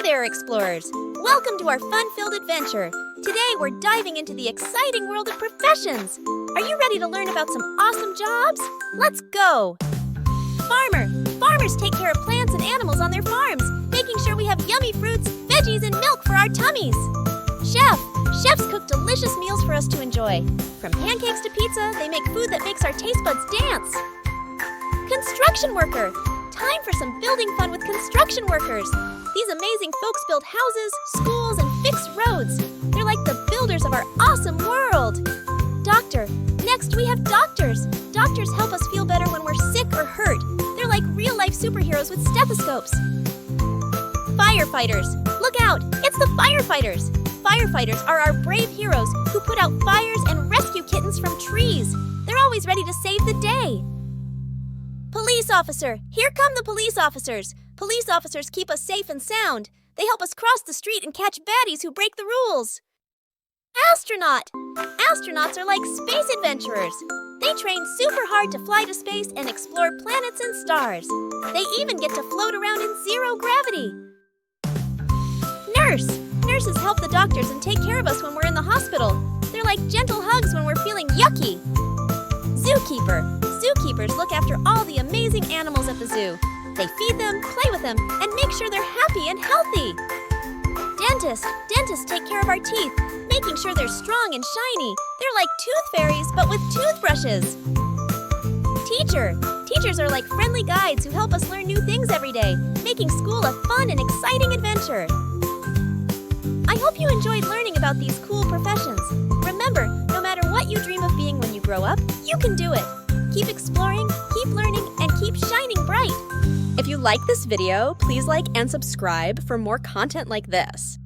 Hey there, explorers! Welcome to our fun-filled adventure. Today, we're diving into the exciting world of professions. Are you ready to learn about some awesome jobs? Let's go! Farmer. Farmers take care of plants and animals on their farms, making sure we have yummy fruits, veggies, and milk for our tummies. Chef. Chefs cook delicious meals for us to enjoy. From pancakes to pizza, they make food that makes our taste buds dance. Construction worker. Time for some building fun with construction workers. These amazing folks build houses, schools, and fix roads. They're like the builders of our awesome world. Doctor. Next, we have doctors. Doctors help us feel better when we're sick or hurt. They're like real-life superheroes with stethoscopes. Firefighters. Look out, it's the firefighters. Firefighters are our brave heroes who put out fires and rescue kittens from trees. They're always ready to save the day. Police officer. Here come the police officers. Police officers keep us safe and sound. They help us cross the street and catch baddies who break the rules. Astronaut. Astronauts are like space adventurers. They train super hard to fly to space and explore planets and stars. They even get to float around in zero gravity. Nurse. Nurses help the doctors and take care of us when we're in the hospital. They're like gentle hugs when we're feeling yucky. Zookeeper. Zookeepers look after all the amazing animals at the zoo. They feed them, play with them, and make sure they're happy and healthy. Dentist. Dentists take care of our teeth, making sure they're strong and shiny. They're like tooth fairies, but with toothbrushes. Teacher. Teachers are like friendly guides who help us learn new things every day, making school a fun and exciting adventure. I hope you enjoyed learning about these cool professions. Remember, no matter what you dream of being when you grow up, you can do it. Keep exploring, keep learning, and keep shining bright. If you like this video, please like and subscribe for more content like this.